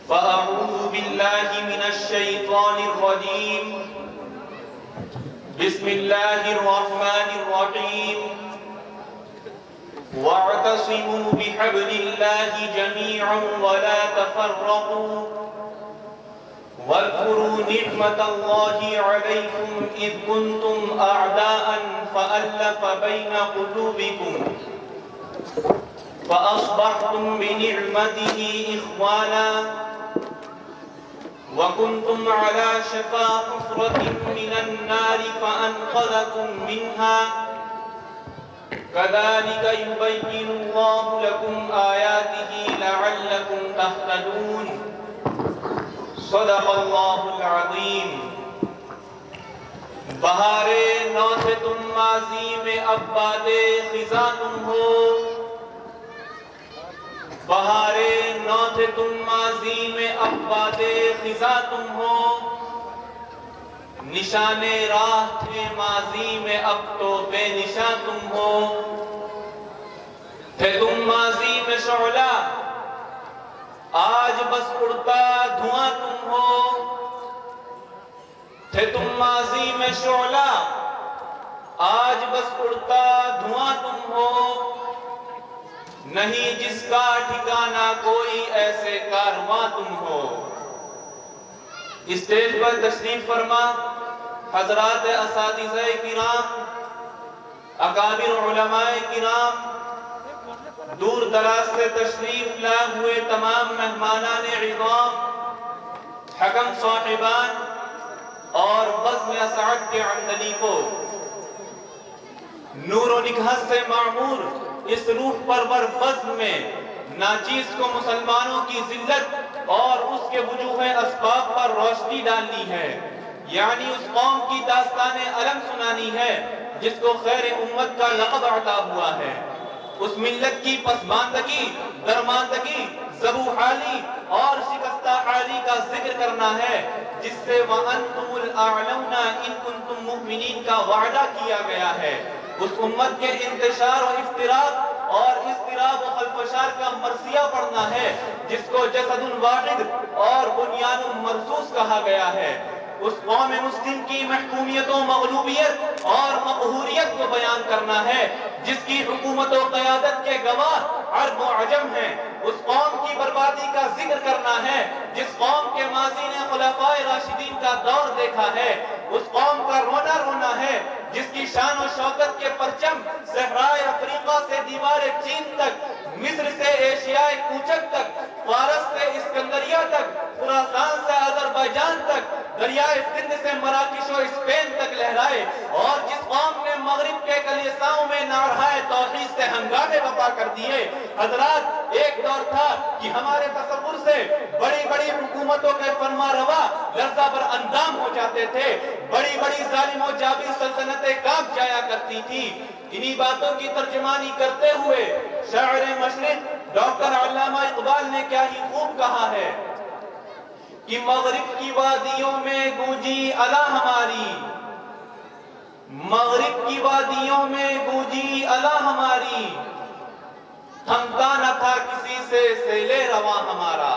فأعوذ بالله من الشيطان الرجيم بسم الله الرحمن الرحيم واعتصموا بحبل الله جميعا ولا تفرقوا واذكروا نعمة الله عليكم إذ كنتم أعداء فألف بين قلوبكم فأصبحتم بنعمته إخوانا وكنتم على شفا حفرة من النار فأنقذكم منها كذلك يبين الله لكم آياته لعلكم تهتدون صدق اللہ العظیم۔ بہار نو سے تم ماضی میں اب باد خزاں تم ہو، بہار نو سے تم ماضی میں اب باد خزاں تم ہو، نشان راہ تھے ماضی میں اب تو بے نشاں تم ہو، تھے تم ماضی میں شعلہ آج بس اڑتا دھواں تم ہو، تھے تم ماضی میں شعلہ آج بس اڑتا دھواں تم ہو، نہیں جس کا ٹھکانہ کوئی ایسے کارواں تم ہو۔ اسٹیج پر تشریف فرما حضرات اساتذہ کرام، اکابر علماء کرام، دور دراز سے تشریف لائے ہوئے تمام مہمانان عظام، حکم صاحبان اور بزم اسعد کے عندلی کو، نور و نکہت سے معمور اس روح پرور بزم میں ناچیز کو مسلمانوں کی ذلت اور اس کے وجوہ اسباب پر روشنی ڈالنی ہے، یعنی اس قوم کی داستان علم سنانی ہے جس کو خیر امت کا لقب عطا ہوا ہے، اس ملت کی پسماندگی، درماندگی، ضبو حالی اور شکستہ حالی کا ذکر کرنا ہے جس سے وَأَنْتُمُ الْأَعْلَوْنَ إِن كُنتُم مُؤْمِنِينَ کا وعدہ کیا گیا ہے، اس امت کے انتشار و افتراق اور اضطراب و خلفشار کا مرثیہ پڑھنا ہے جس کو جسد واحد اور بنیان مرصوص کہا گیا ہے، اس قوم مسلم کی محکومیت و مغلوبیت اور مقہوریت کو بیان کرنا ہے جس کی حکومت و قیادت کے گواہ عرب و عجم ہیں، اس قوم کی بربادی کا ذکر کرنا ہے جس قوم کے ماضی نے خلفائے راشدین کا دور دیکھا ہے، اس قوم کا رونا رونا ہے جس کی شان و شوکت کے پرچم صحرائے افریقہ سے دیوار چین تک، مصر سے ایشیائے کوچک تک، فارس سے اسکندریہ تک، خراسان سے آذربائیجان تک، دریائے سندھ سے مراکش و اسپین تک لہرائے، اور جس قوم نے مغرب کے کلیساؤں میں نعرہائے توحید سے ہنگامے برپا کر دیے۔ حضرات، ایک دور تھا کہ ہمارے تصور سے بڑی بڑی حکومتوں کے فرما روا لرزہ بر اندام ہو جاتے تھے، بڑی بڑی ظالم و جابر سلطنتیں کانپ جایا کرتی تھی۔ انہی باتوں کی ترجمانی کرتے ہوئے شاعر مشرق ڈاکٹر علامہ اقبال نے کیا ہی خوب کہا ہے کہ مغرب کی وادیوں میں گونجی الا ہماری، مغرب کی وادیوں میں گونجی الا ہماری، تھمتا نہ تھا کسی سے سیلے رواں ہمارا۔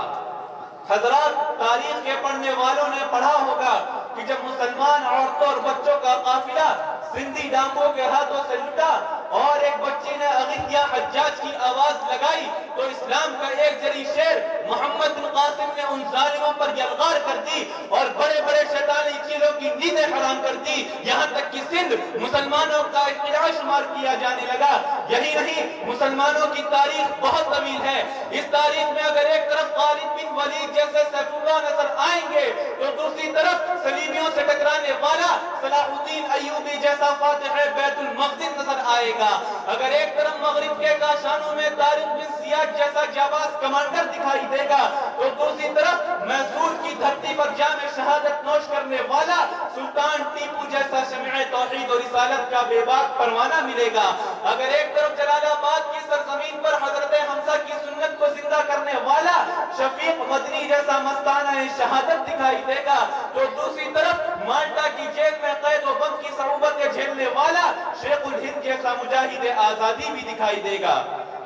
حضرات، تاریخ کے پڑھنے والوں نے پڑھا ہوگا کہ جب مسلمان عورتوں اور بچوں کا قافلہ سندھی ڈاکوں کے ہاتھوں سے لٹا اور ایک بچی نے اغتیا حجاج کی آواز لگائی تو اسلام کا ایک جری شیر محمد بن قاسم نے ان ظالموں پر یلغار کر دی اور بڑے بڑے شیطانی چیزوں کی نیندیں حرام کر دی، یہاں تک کہ سندھ مسلمانوں کا ایک قلعہ شمار کیا جانے لگا۔ یہی نہیں، مسلمانوں کی تاریخ بہت طویل ہے، اس تاریخ میں اگر ایک طرف خالد بن ولید جیسے سیف اللہ نظر آئیں گے تو دوسری طرف صلیبیوں سے ٹکرانے والا صلاح الدین ایوبی جیسا فاتح بیت المقدس نظر آئے گا۔ اگر ایک طرف مغرب کے کاشانوں میں طارق بن زیاد جیسا جاباز کمانڈر دکھائی دے گا تو دوسری طرف میسور کی دھرتی پر جام شہادت نوش کرنے والا سلطان ٹیپو جیسا شمع توحید و رسالت کا بے باک پروانہ ملے گا۔ اگر ایک طرف جلال آباد کی سرزمین پر حضرت حمزہ کی سنت کو زندہ کرنے والا شفیق مدنی جیسا مستانہ شہادت دکھائی دے گا تو دوسری طرف مالٹا کی جیل میں قید و بند کی صعوبتیں جھیلنے والا شیخ الہند جیسا مجاہد آزادی بھی دکھائی دے گا۔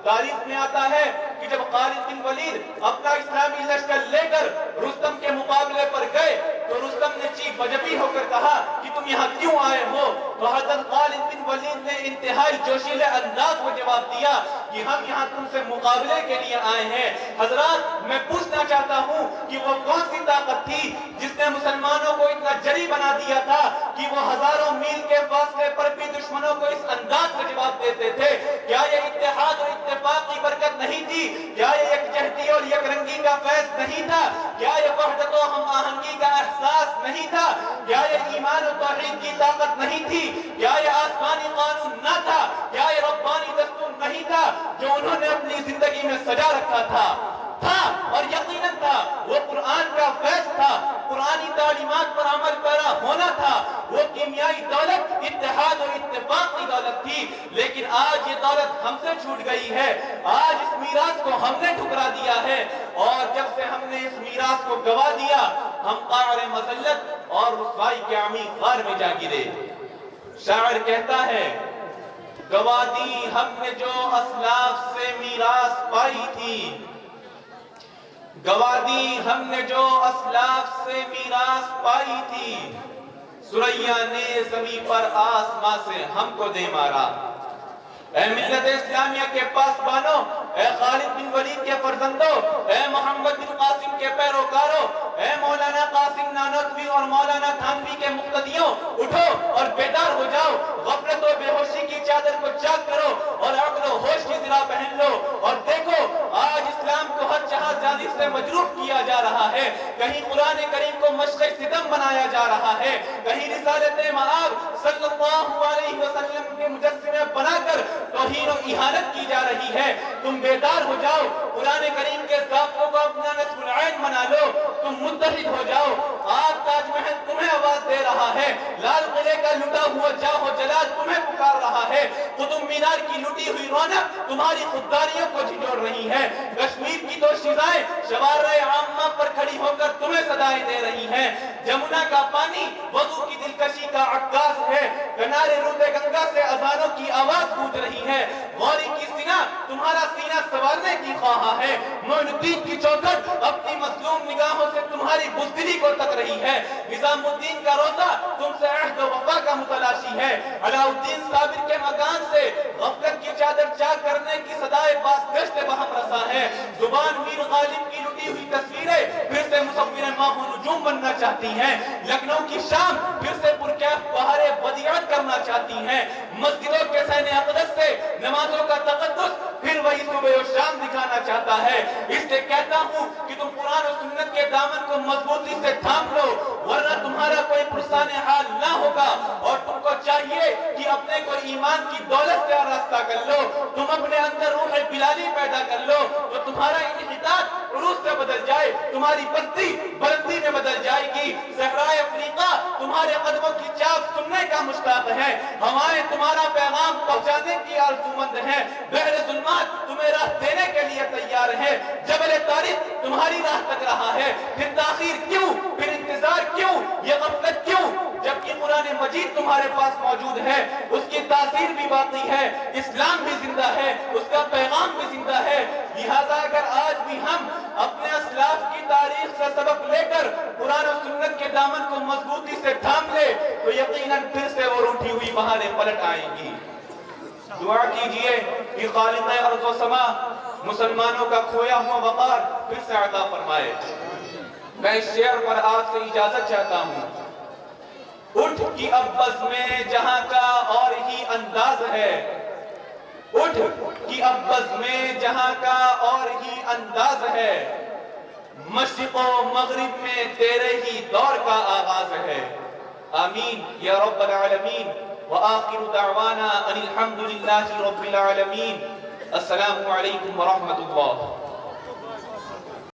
تاریخ میں آتا ہے کہ جب خالد بن ولید اپنا اسلامی لشکر لے کر رستم کے مقابلے پر گئے تو رستم نے چیخ بجبی ہو کر کہا کہ تم یہاں کیوں آئے ہو؟ تو حضرت خالد بن ولید نے انتہائی جوشیلے انداز میں جواب دیا کہ ہم یہاں تم سے مقابلے کے لیے آئے ہیں۔ حضرات، میں پوچھنا چاہتا ہوں کہ وہ کون سی طاقت تھی جس نے مسلمانوں کو اتنا جری بنا دیا تھا کہ وہ ہزاروں میل کے فاصلے پر بھی دشمنوں کو اس انداز سے جواب دیتے تھے؟ کیا یہ اتحاد اور اتفاق کی برکت نہیں تھی؟ کیا یہ یکجہتی اور یک رنگی کا فیض نہیں تھا؟ کیا یہ وحدت و ہم آہنگی کا احساس نہیں تھا؟ کیا یہ ایمان و توحید کی طاقت نہیں تھی؟ کیا یہ آسمانی قانون نہ تھا؟ کیا یہ ربانی دستور نہیں تھا جو انہوں نے اپنی زندگی میں سجا رکھا تھا؟ اور یقیناً تھا، وہ قرآن کا فیض تھا، قرآنی تعلیمات پر عمل پیرا ہونا تھا، وہ کیمیائی دولت اتحاد اور اتفاق کی دولت تھی۔ لیکن آج یہ دولت ہم سے چھوٹ گئی ہے، آج اس میراث کو ہم نے ٹھکرا دیا ہے، اور جب سے ہم نے اس میراث کو گوا دیا ہم قعر مذلت اور رسوائی کے عمیق غار میں جا گرے۔ شاعر کہتا ہے، گوا دی ہم نے جو اسلاف سے میراث پائی تھی، گوا دی ہم نے جو اسلاف سے میراث پائی تھی، سریا نے زمین پر آسماں سے ہم کو دے مارا۔ اے ملت اسلامیہ کے پاسبانوں، اے خالد بن ولید کے فرزندوں، اے محمد بن قاسم کے پیروکاروں، اے مولانا قاسم نانوتوی اور مولانا تھانوی کے مقتدیوں، اٹھو اور بیدار ہو جاؤ، غفلت و بے ہوشی کی چادر کو چاک کرو اور عقل و ہوش کی ذرا پہن لو اور دیکھو آج اسلام کو ہر جہاں جانب سے مجروح کیا جا رہا ہے، کہیں قرآن کریم کو مشق ستم بنایا جا رہا ہے، کہیں رسالت مآب صلی اللہ علیہ وسلم کے مجسمے بنا کر توہین و اہانت کی جا رہی ہے۔ تم بیدار ہو جاؤ، قرآن کریم کے ضابطوں کو اپنا نصب العین بنا لو، تم متحد ہو جاؤ۔ آج تاج محل تمہیں آواز دے رہا ہے، لال قلعے کا لٹا ہوا جاہ و جلال تمہیں پکار رہا ہے، قطب مینار کی لٹی ہوئی رونق تمہاری خودداریوں کو جھنجھوڑ رہی ہے، کشمیر کی دو شیزائیں شوارع عامہ پر کھڑی ہو کر تمہیں صدائیں دے رہی ہیں، جمنا کا پانی وضو کی دلکشی کا عکاس ہے، کنارے رود گنگا سے اذانوں کی آواز گونج رہی ہے، غوری کی سینہ تمہارا سینہ سوارنے کی خواہاں ہے، معین الدین کی چوکھٹ اپنی مظلوم نگاہوں سے تمہاری بزدلی کو تک رہی ہے، نظام الدین کا روزہ تم سے عہد و وفا کا متلاشی ہے، علاء الدین صابر کے مکان سے غفلت کی چادر چاک کرنے کی صدائے بازگشت بہم رسا ہے، زبان میر غالب کی لٹی ہوئی تصویریں پھر سے مصور ماہ و نجوم بننا چاہتی ہیں، لکھنؤ کی شام پھر سے پرکیف بہار بدیعت کرنا چاہتی ہیں، مسجدوں کے سین اقدس سے نمازوں کا تقدس پھر وہی صبح و شام دکھانا چاہتا ہے۔ اس لیے کہتا ہوں کہ تم قرآن و سنت کے دامن کو مضبوطی سے تھام لو، ورنہ تمہارا کوئی پرسان حال نہ ہوگا، اور تم کو چاہیے کہ اپنے کو ایمان کی دولت سے آراستہ کر لو، تم اپنے اندر روح بلالی پیدا کر لو تو تمہارا انحطاط عروج سے بدل جائے، تمہاری پستی بلندی میں بدل جائے گی، صحرائے افریقہ تمہارے قدموں کی چاپ سننے کا مشتاق ہے، ہوائیں تمہارا پیغام پہنچانے کی آرزومند ہیں، بحر ظلمات تمہیں راہ دینے کے لیے تیار ہے، جبل طارق تمہاری راہ تک رہا ہے، پھر تاخیر کیوں، پھر انتظار کیوں، یہ غفلت کیوں، جبکہ قرآن مجید تمہارے پاس موجود ہے، اس کی تاثیر بھی باقی ہے، اسلام بھی زندہ ہے، اس کا پیغام بھی زندہ ہے، لہذا اگر آج بھی ہم اپنے اسلاف کی تاریخ سے سبق لے کر قرآن و سنت کے دامن کو مضبوطی سے تھام لے تو یقیناً پھر سے وہ روٹھی ہوئی بہاریں پلٹ آئیں گی۔ دعا کیجئے کہ خالق ارض و سما مسلمانوں کا کھویا ہوا وقار پھر سے عطا فرمائے۔ میں اس شعر پر آپ سے اجازت چاہتا ہوں۔ اٹھ کی اب بزمیں جہاں کا اور ہی انداز ہے، اٹھ کی اب بزمیں جہاں کا اور ہی انداز ہے، مشرق و مغرب میں تیرے ہی دور کا آغاز ہے۔ آمین یا رب العالمین، وآخر دعوانا ان الحمد للہ رب العالمین۔ السلام علیکم ورحمۃ اللہ۔